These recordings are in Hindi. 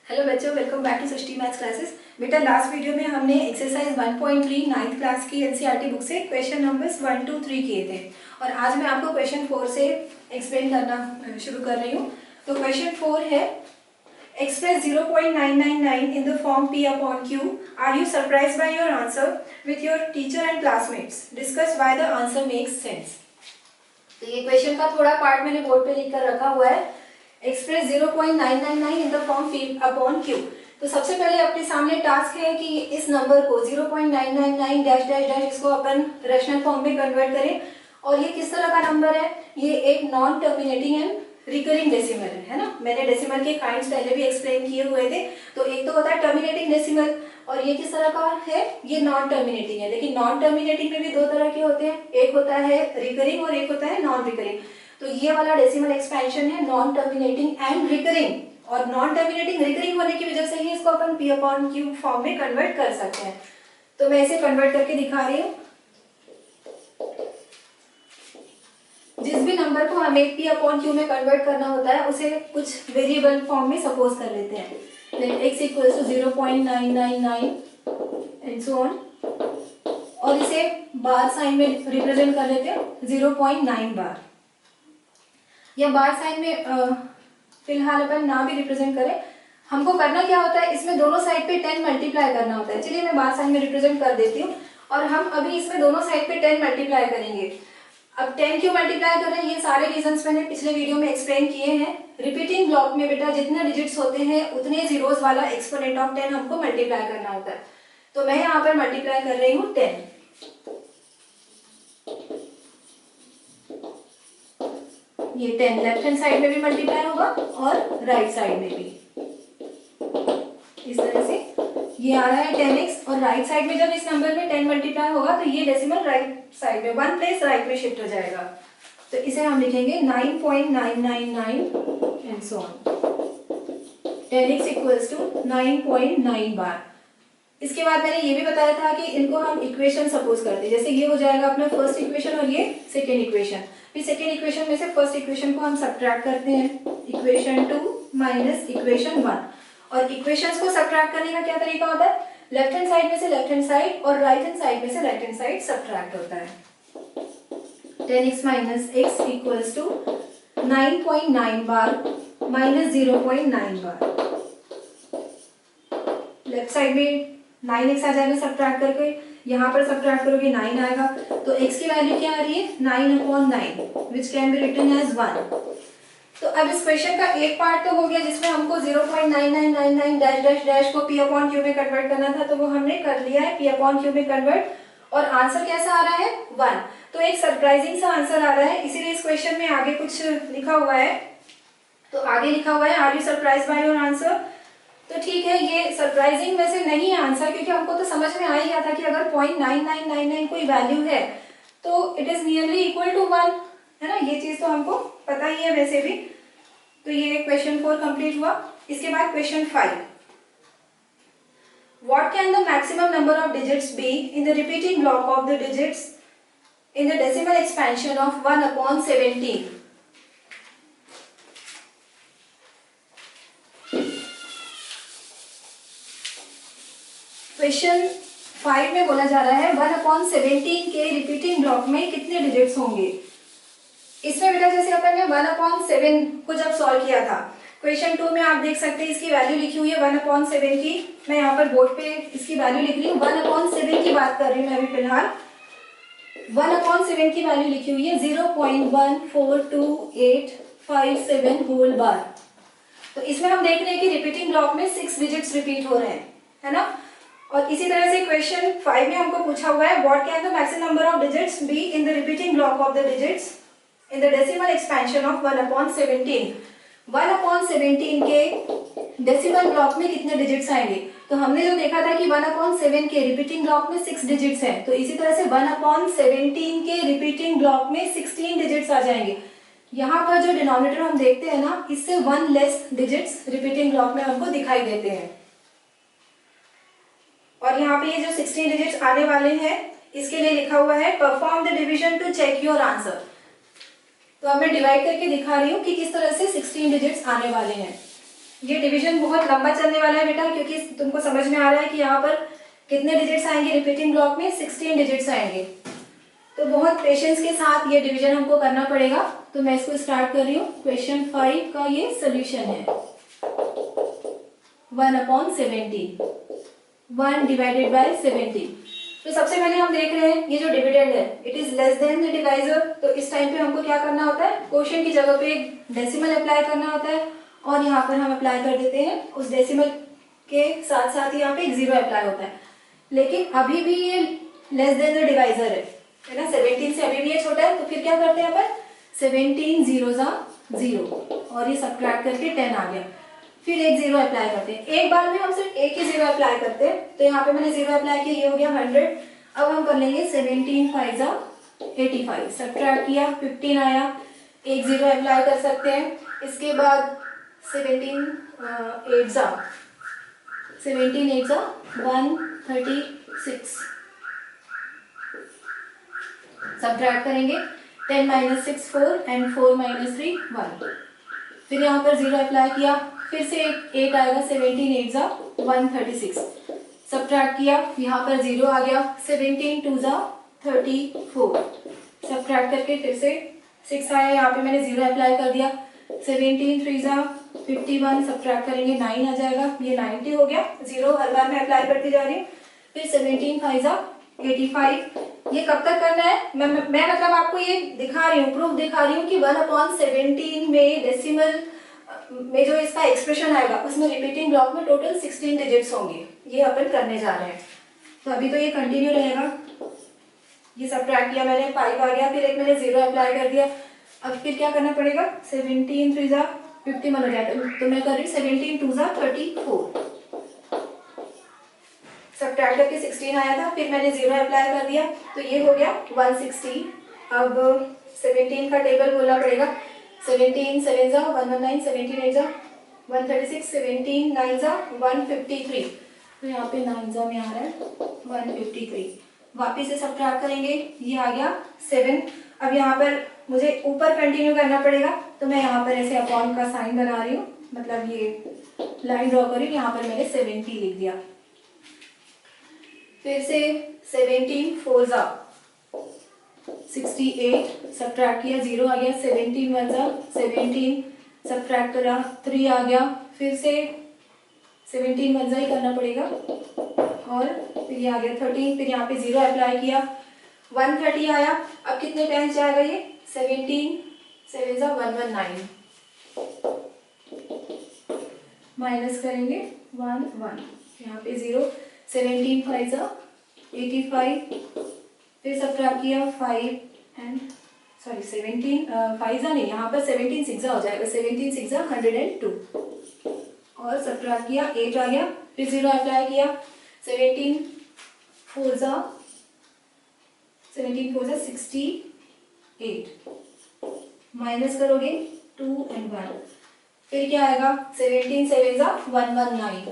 हेलो बच्चों, welcome back to Srishti maths classes. बेटा लास्ट वीडियो में हमने एक्सरसाइज 1.3 नाइन्थ क्लास की एनसीईआरटी बुक से क्वेश्चन नंबर्स 1, 2, 3 किए थे और आज मैं आपको क्वेश्चन 4 से एक्सप्लेन करना शुरू कर रही हूँ। तो क्वेश्चन 4 है, express 0.999 in the form P upon Q. Are you surprised by your answer with your teacher and classmates? Discuss why the answer makes sense. तो ये क्वेश्चन का थोड़ा पार्ट मैंने बोर्ड पे लिख कर रखा हुआ है। Express 0.999 in the form P upon Q। तो सबसे पहले अपने सामने टास्क है कि इस नंबर को 0.999 डैश डैश डैश इसको अपन रैशनल फॉर्म में कन्वर्ट करें। और ये किस तरह का नंबर है? ये एक non terminating and recurring decimal है ना। मैंने डेसिमल के काइंड्स पहले भी एक्सप्लेन किए हुए थे। तो एक तो होता है टर्मिनेटिंग डेसिमल और ये किस तरह का है? ये नॉन टर्मिनेटिंग है। लेकिन नॉन टर्मिनेटिंग में भी दो तरह के होते हैं, एक होता है रिकरिंग और एक होता है नॉन रिकरिंग। तो ये वाला डेसिमल एक्सपेंशन है नॉन टर्मिनेटिंग एंड रिकरिंग, और नॉन टर्मिनेटिंग रिकरिंग होने की वजह से ही इसको अपन P upon Q फॉर्म में कन्वर्ट कर सकते हैं। तो मैं इसे कन्वर्ट करके दिखा रही हूँ। जिस भी नंबर को हमें P upon Q में कन्वर्ट करना होता है उसे कुछ वेरिएबल फॉर्म में सपोज कर लेते हैं। Let x equals to 0.999 and so on, और इसे बार साइन में रिप्रेजेंट कर लेते हैं 0.9 बार। या बार साइन में फिलहाल अपन ना भी रिप्रेजेंट करें, हमको करना क्या होता है, इसमें दोनों साइड पे 10 मल्टीप्लाई करना होता है। चलिए मैं बार साइन में रिप्रेजेंट कर देती हूँ और हम अभी इसमें दोनों साइड पे 10 मल्टीप्लाई करेंगे। अब 10 क्यों मल्टीप्लाई कर रहे हैं, ये सारे रीजंस मैंने पिछले वीडियो में एक्सप्लेन किए हैं। रिपीटिंग ब्लॉक में बेटा जितने डिजिट्स होते हैं उतने जीरोस वाला एक्सपोनेंट ऑफ 10 हमको मल्टीप्लाई करना होता है। तो मैं यहाँ पर मल्टीप्लाई कर रही हूँ 10। ये 10 लेफ्ट हैंड साइड में भी मल्टीप्लाई होगा और राइट साइड में भी। इस तरह से ये आ रहा है 10x और राइट साइड में जब इस नंबर में 10 मल्टीप्लाई होगा तो ये डेसिमल राइट साइड में 1 प्लेस राइट में शिफ्ट हो जाएगा। तो इसे हम लिखेंगे 9.999 and so on. 10x equals to 9.9 bar. इसके बाद मैंने ये भी बताया था कि इनको हम इक्वेशन सपोज करते हैं। जैसे ये हो जाएगा अपना फर्स्ट इक्वेशन और ये सेकेंड इक्वेशन। फिर सेकेंड इक्वेशन में से फर्स्ट इक्वेशन को हम सब्ट्रैक्ट करते हैं, इक्वेशन 2 माइनस इक्वेशन 1। और इक्वेशंस को सब्ट्रैक्ट करने का क्या तरीका होता है? लेफ्ट हैंड साइड में से लेफ्ट हैंड साइड और राइट हैंड साइड में से राइट हैंड साइड सब्ट्रैक्ट होता है। 10x minus x equals to 9.9 bar minus 0.9 bar. Left side में 9x आ जाएगा सब्ट्रैक्ट करके, यहाँ पर सब्ट्रैक्ट करोगे 9 आएगा। तो x की वैल्यू क्या आ रही है? 9/9 which can be written as 1। तो अब इस क्वेश्चन का एक पार्ट तो हो गया जिसमें हमको 0.9999 डैश डैश डैश को P upon Q में कन्वर्ट करना था, तो वो हमने कर लिया है P upon Q में कन्वर्ट। और आंसर कैसा आ रहा है? 1। तो एक सरप्राइजिंग सा आंसर आ रहा है, इसीलिए इस क्वेश्चन में आगे कुछ लिखा हुआ है। तो आगे लिखा हुआ है, are you surprised by your answer? तो ठीक है, ये सरप्राइजिंग वैसे नहीं है आंसर, क्योंकि हमको तो समझ में आ ही गया था कि अगर 0.9999 कोई वैल्यू है तो it is nearly equal to 1, है ना। ये चीज तो हमको पता ही है वैसे भी। तो ये क्वेश्चन 4 कंप्लीट हुआ। इसके बाद question 5, what can the maximum number of digits be in the repeating block of the digits in the decimal expansion of 1/17? Question 5 में बोला जा रहा है 1/17 के रिपीटिंग ब्लॉक में कितने डिजिट्स होंगे। इसमें बेटा जैसे अपन ने 1/7 को जब सॉल्व किया था, क्वेश्चन 2 में आप देख सकते हैं इसकी वैल्यू लिखी हुई है 1/7 की। मैं यहाँ पर बोर्ड पे इसकी वैल्यू लिख रही हूँ, 1/7 की बात कर रही हूँ मैं अभी फिलहाल। 1/7 की वैल्यू लिखी हुई है 0.14285 होल बार। तो इसमें हम देख रहे हैं कि रिपीटिंग ब्लॉक में 6 डिजिट्स रिपीट हो रहे हैं, है ना। और इसी तरह से क्वेश्चन 5 में हमको पूछा हुआ है what can the maximum number of digits be in the repeating block of the digits in the decimal expansion of 1/17। 1/17 के डेसिमल ब्लॉक में कितने डिजिट्स आएंगे? तो हमने जो देखा था कि 1/7 के रिपीटिंग ब्लॉक में 6 डिजिट्स हैं, तो इसी तरह से 1/17 के रिपीटिंग ब्लॉक में 16 डिजिट्स आ जाएंगे। यहाँ पर जो डिनोमिनेटर हम देखते हैं ना, इससे 1 लेस डिजिट्स रिपीटिंग ब्लॉक में हमको दिखाई देते हैं। और यहाँ पे ये जो 16 डिजिट्स आने वाले हैं इसके लिए लिखा हुआ है perform the division to check your answer. तो अब मैं डिवाइड करके दिखा रही हूँ कि किस तरह से 16 डिजिट्स आने वाले हैं। ये डिवीजन बहुत लंबा चलने वाला है बेटा, क्योंकि तुमको समझ में आ रहा है कि यहाँ पर कितने डिजिट्स आएंगे रिपीटिंग ब्लॉक में, 16 डिजिट्स आएंगे। तो बहुत पेशेंस के साथ ये डिवीजन हमको करना पड़ेगा। तो मैं इसको स्टार्ट कर रही हूँ। क्वेश्चन 5 का ये सोल्यूशन है। 1/17, 1 डिवाइडेड बाय 17। तो सबसे पहले हम देख रहे हैं ये जो डिविडेंड है it is less than the divisor. तो इस टाइम पे हमको क्या करना होता है, क्वोशिएंट की जगह पे डेसिमल अप्लाई करना होता है, और यहाँ पर हम अप्लाई कर देते हैं उस डेसिमल के साथ साथ यहाँ पे एक जीरो अप्लाई होता है। लेकिन अभी भी ये लेस देन द डिवाइजर है ना, 17 से अभी भी ये छोटा है। तो फिर क्या करते हैं अपन, 17 0 0 और ये सब्ट्रैक्ट करके 10 आ गया। फिर एक जीरो अप्लाई करते हैं, एक बार में हम सिर्फ एक ही जीरो अप्लाई करते हैं। तो यहाँ पे मैंने जीरो अप्लाई किया, ये हो गया 100। अब हम कर लेंगे 17 5 85, सब्ट्रैक्ट किया 15 आया, एक जीरो अप्लाई कर सकते हैं। इसके बाद 17 8 136, सब्ट्रैक्ट करेंगे 10 - 6 4 एंड 4 - 3 1। फिर यहाँ पर जीरो अप्लाई किया, फिर से 8 आएगा, 17 8 136, सब्ट्रैक्ट किया, यहाँ पर जीरो आ गया, 17 2 34, सब्ट्रैक्ट करके फिर से 6 आया, यहाँ पे मैंने जीरो अप्लाई कर दिया, 17 3 51, सब्ट्रैक्ट करेंगे 9 आ जाएगा, ये 90 हो गया। जीरो हर बार मैं अप्लाई करती जा रही हूँ। फिर 17 5 85। ये कब तक करना है, मैं मतलब आपको ये दिखा रही हूँ, प्रूफ दिखा रही हूँ कि 1/17 में डेसिमल में जो इसका एक्सप्रेशन आएगा उसमें रिपीटिंग ब्लॉक में टोटल 16 डिजिट्स होंगे। ये अपन करने जा रहे हैं। तो अभी तो ये कंटिन्यू रहेगा। ये सब्ट्रैक्ट किया मैंने, 5 आ गया, फिर एक मैंने जीरो अप्लाई कर दिया। अब फिर क्या करना पड़ेगा, 17 3 51 हो जाता है। तो मैं कर रही हूँ 17 2 34, सब्ट्रैक्ट करके 16 आया था, फिर मैंने जीरो अप्लाई कर दिया, तो ये हो गया 160। अब 17 का टेबल बोलना पड़ेगा, 17 7 119, 17 8 136, 17 9 153। तो यहाँ पे 9 में आ रहा है 153। वापिस से सब्ट्रैक्ट करेंगे, ये आ गया 7। अब यहाँ पर मुझे ऊपर कंटिन्यू करना पड़ेगा, तो मैं यहाँ पर ऐसे अपॉन का साइन बना रही हूँ, मतलब ये लाइन ड्रॉ करी, यहाँ पर मैंने 70 लिख दिया। फिर से 17 4 68, सब्ट्रैक्ट किया, जीरो आ गया, 17 1 17, सब्ट्रैक्ट करा 3 आ गया, फिर से 17 1 ही करना पड़ेगा, और फिर ये आ गया 13, फिर यहाँ पे जीरो अप्लाई किया, 130 आया। अब कितने टाइम्स जाएगा ये, 17 7 119, माइनस करेंगे 1 1, यहाँ पे जीरो, 17 5 85, फिर सब्ट्रैक्ट किया 5 एंड 17 5 नहीं, यहाँ पर 17 6 हो जाएगा, 17 6 102, और सब्ट्रैक्ट किया 8 आ गया, फिर जीरो अप्लाई किया, 17 4 68, माइनस करोगे 2 एंड 1, फिर क्या आएगा 17 7 119।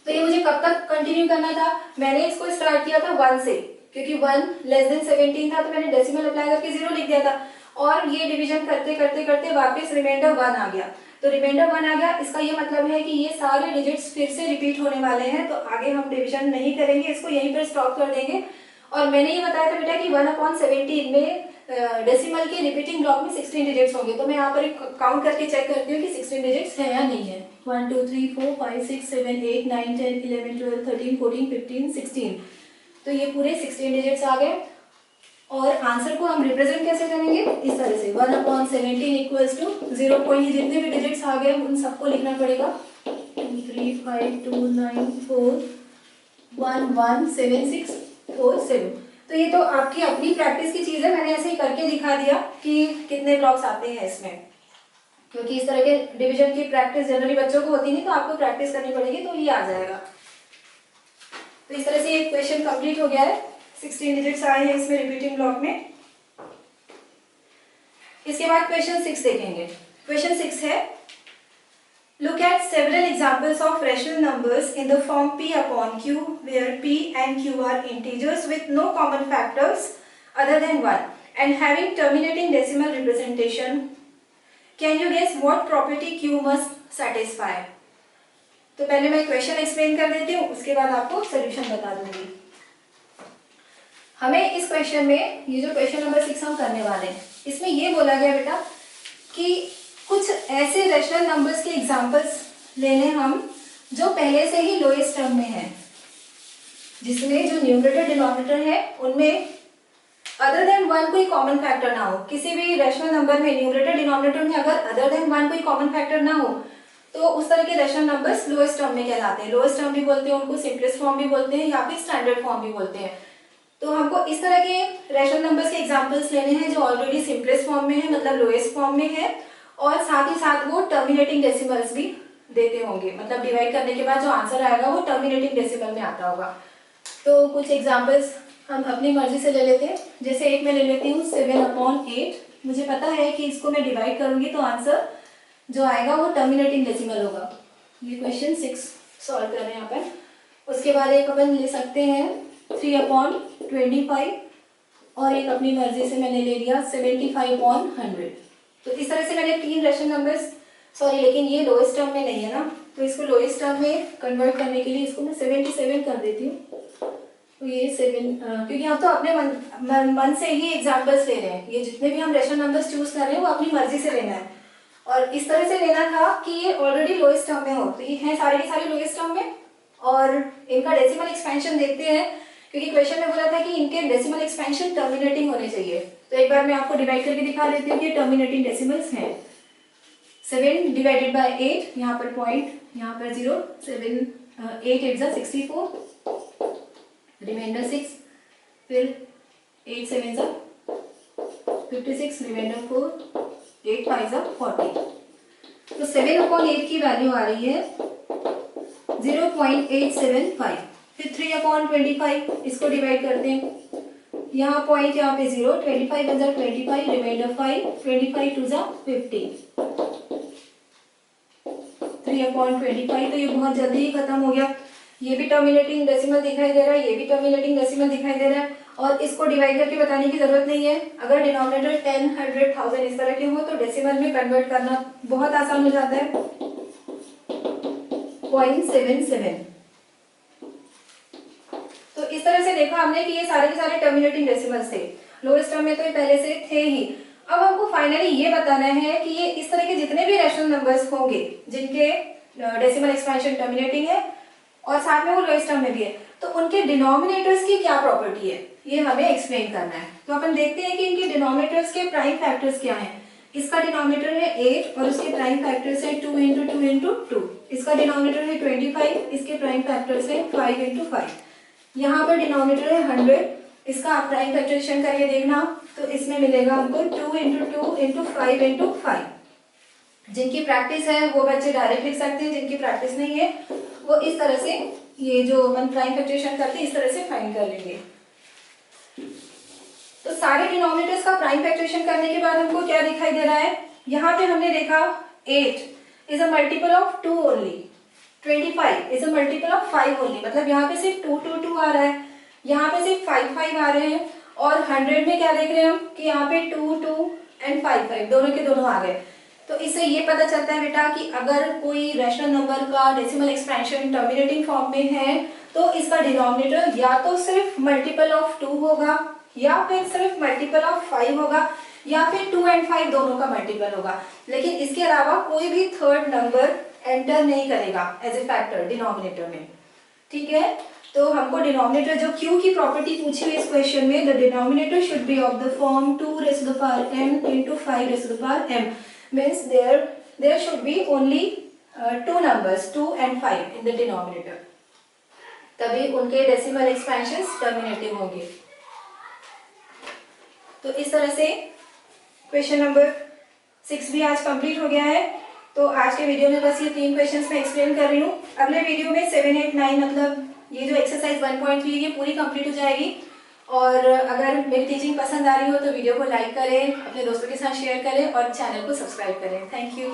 तो ये मुझे कब तक कंटिन्यू करना था, मैंने इसको स्टार्ट किया था 1 से, क्योंकि 1 लेस देन 17 था, तो मैंने डेसिमल अप्लाई करके जीरो लिख दिया था, और ये डिवीजन करते करते करते वापस रिमाइंडर 1 आ गया। तो रिमाइंडर 1 आ गया, इसका ये मतलब है कि ये सारे डिजिट्स फिर से रिपीट होने वाले हैं, तो आगे हम डिवीजन नहीं करेंगे, इसको यहीं पर स्टॉप कर देंगे। और मैंने ये बताया था बेटा कि 1/17 में डेसिमल के रिपीटिंग ब्लॉक में 16 डिजिट्स होंगे। तो मैं यहाँ पर काउंट करके चेक करती हूँ कि 16 डिजिट्स है या नहीं है। 1 2 3 4 5 6 7 8 9 10 11 12 13 14 15 16, तो ये पूरे 16 डिजिट्स आ गए। और आंसर को हम रिप्रेजेंट कैसे करेंगे, इस तरह से 1/17 इक्वल्स टू 0 पॉइंट, जितने भी डिजिट्स आ गए उन सबको लिखना पड़ेगा, 2 3 5 2 9 4 1 1 7 6 4 7। तो ये तो आपकी अपनी प्रैक्टिस की चीज़ है, मैंने ऐसे ही करके दिखा दिया कि कितने ब्लॉक्स आते हैं इसमें, क्योंकि इस तरह के डिवीजन की प्रैक्टिस जनरली बच्चों को होती नहीं, तो आपको प्रैक्टिस करनी पड़ेगी, तो ये आ जाएगा। तो इस तरह से ये क्वेश्चन कंप्लीट हो गया है, 16 डिजिट्स आए हैं इसमें रिपीटिंग ब्लॉक में। इसके बाद क्वेश्चन 6 देखेंगे। क्वेश्चन 6 है, look at several examples of rational numbers in the form p upon q, where p and q are integers with no common factors other than 1 and having terminating decimal representation. Can you guess what property q must satisfy। तो पहले मैं क्वेश्चन एक्सप्लेन कर देती हूँ, उसके बाद आपको सोल्यूशन बता दूंगी। हमें इस क्वेश्चन में, ये जो क्वेश्चन नंबर 6 हम करने वाले हैं, इसमें ये बोला गया बेटा कि कुछ ऐसे रैशनल नंबर्स के एग्जांपल्स लेने हम जो पहले से ही लोएस्ट टर्म में है, जिसमें जो न्यूमरेटर डिनोमिनेटर है उनमें अदर देन 1 कोई कॉमन फैक्टर ना हो। किसी भी रैशनल नंबर में न्यूमरेटर डिनोमिनेटर में अगर अदर देन 1 कोई कॉमन फैक्टर ना हो तो उस तरह के रैशनल नंबर्स लोएस्ट टर्म में कहलाते हैं। लोएस्ट टर्म भी बोलते हैं उनको, सिंपलेस्ट फॉर्म भी बोलते हैं या फिर स्टैंडर्ड फॉर्म भी बोलते हैं। तो हमको इस तरह के रैशनल नंबर्स के एग्जांपल्स लेने हैं जो ऑलरेडी सिंपलेस्ट फॉर्म में है, मतलब लोएस्ट फॉर्म में है, और साथ ही साथ वो टर्मिनेटिंग डेसिमल्स भी देते होंगे, मतलब डिवाइड करने के बाद जो आंसर आएगा वो टर्मिनेटिंग डेसिमल में आता होगा। तो कुछ एग्जांपल्स हम अपनी मर्जी से ले लेते हैं। जैसे एक मैं ले लेती हूँ 7/8। मुझे पता है कि इसको मैं डिवाइड करूंगी तो आंसर जो आएगा वो टर्मिनेटिंग डेसिमल होगा। ये क्वेश्चन 6 सॉल्व कर रहे हैं यहाँ पर। उसके बाद एक अपन ले सकते हैं 3/25, और एक अपनी मर्जी से मैंने ले लिया 75/100। तो इस तरह से मैंने 3 रैशनल नंबर्स, सॉरी लेकिन ये लोएस्ट टर्म में नहीं है ना, तो इसको लोएस्ट टर्म में कन्वर्ट करने के लिए इसको मैं 77 कर देती हूँ। तो ये 7, क्योंकि हम तो अपने मन से ही एग्जाम्पल्स ले रहे हैं, ये जितने भी हम रैशनल नंबर्स चूज कर रहे हैं वो अपनी मर्जी से लेना है, और इस तरह से लेना था कि ये ऑलरेडी लोएस्ट टर्म में हो। तो ये हैं सारे के सारे लोएस्ट टर्म में, और इनका डेसिमल एक्सपेंशन देखते हैं, क्योंकि क्वेश्चन में बोला था कि इनके डेसिमल एक्सपेंशन टर्मिनेटिंग होने चाहिए। तो एक बार मैं आपको डिवाइड करके दिखा देती हूँ कि टर्मिनेटिंग डेसिमल्स हैं। 7 डिवाइडेड बाय 8, यहाँ पर पॉइंट, यहाँ पर 0, 7 8 8 जा 64, रिमाइंडर 6, फिर 8 7 जा 56, रिमाइंडर 4, 8 5 जा 40। तो 7/8 की वैल्यू आ रही है 0.875। फिर 3/25, इसको डिवाइड करते हैं, यहाँ पॉइंट, यहाँ पे 0, 25 1 जा 25, रिमाइंडर 5, 25 2 जा 50, 3/25। तो ये बहुत जल्दी ही खत्म हो गया। ये भी टर्मिनेटिंग डेसिमल दिखाई दे रहा है, ये भी टर्मिनेटिंग डेसिमल दिखाई दे रहा है, और इसको डिवाइड करके बताने की जरूरत नहीं है। अगर डिनोमिनेटर 10, 100, 1000 इस तरह के हो तो डेसिमल में कन्वर्ट करना बहुत आसान हो जाता है। 0.77। तो इस तरह से देखा हमने कि ये सारे के सारे टर्मिनेटिंग डेसिमल्स थे। लोएस्ट टर्म में तो ये पहले से थे ही। अब हमको फाइनली ये बताना है कि ये इस तरह के जितने भी रैशनल नंबर्स होंगे जिनके डेसिमल एक्सपेंशन टर्मिनेटिंग है और साथ में वो लोएस्ट टर्म में भी है, तो उनके डिनोमिनेटर्स की क्या प्रॉपर्टी है, ये हमें एक्सप्लेन करना है। तो अपन देखते हैं कि इनके डिनोमिनेटर्स के प्राइम फैक्टर्स क्या हैं। इसका डिनोमिनेटर है 8 और उसके प्राइम फैक्टर्स है 2 × 2 × 2। इसका डिनोमिनेटर है 25, इसके प्राइम फैक्टर्स है 5 × 5। यहाँ पर डिनोमिनेटर है 100, इसका आप प्राइम फैक्टराइजेशन करके देखना, तो इसमें मिलेगा हमको 2 × 2 × 5 × 5। जिनकी प्रैक्टिस है वो बच्चे डायरेक्ट लिख सकते हैं, जिनकी प्रैक्टिस नहीं है वो इस तरह से, ये जो अपन प्राइम फैक्टराइजेशन करते हैं इस तरह से फाइंड कर लेंगे। तो सारे डिनोमिनेटर्स का प्राइम फैक्टराइजेशन करने के बाद हमको क्या दिखाई दे रहा है, यहाँ पे हमने देखा 8 is a multiple of 2 only, 25 is a multiple of 5 only, मतलब यहाँ पे सिर्फ 2 2 2 आ रहा है, यहाँ पे सिर्फ 5 5 आ रहे हैं, और 100 में क्या देख रहे हैं हम कि यहाँ पे 2 2 एंड 5 5 दोनों के दोनों आ गए। तो इससे ये पता चलता है बेटा कि अगर कोई रैशनल नंबर का डेसिमल एक्सपेंशन टर्मिनेटिंग फॉर्म में है तो इसका डिनोमिनेटर या तो सिर्फ मल्टीपल ऑफ 2 होगा, या फिर सिर्फ मल्टीपल ऑफ 5 होगा, या फिर 2 एंड 5 दोनों का मल्टीपल होगा, लेकिन इसके अलावा कोई भी थर्ड नंबर एंटर नहीं करेगा एज ए फैक्टर डिनोमिनेटर में। ठीक है, तो हमको डिनोमिनेटर जो Q की प्रॉपर्टी पूछी हुई इस क्वेश्चन में, the denominator should be of the form 2m × 5m, means there should be only 2 numbers 2 and 5 in the denominator, तभी उनके डेसिमल एक्सपेंशंस टर्मिनेटिव होंगे। तो इस तरह से क्वेश्चन नंबर 6 भी आज कंप्लीट हो गया है। तो आज के वीडियो में बस ये 3 क्वेश्चंस मैं एक्सप्लेन कर रही हूँ। अगले वीडियो में 7 8 9 मतलब ये जो एक्सरसाइज 1.3 ये पूरी कंप्लीट हो जाएगी। और अगर मेरी टीचिंग पसंद आ रही हो तो वीडियो को लाइक करें, अपने दोस्तों के साथ शेयर करें और चैनल को सब्सक्राइब करें। Thank you.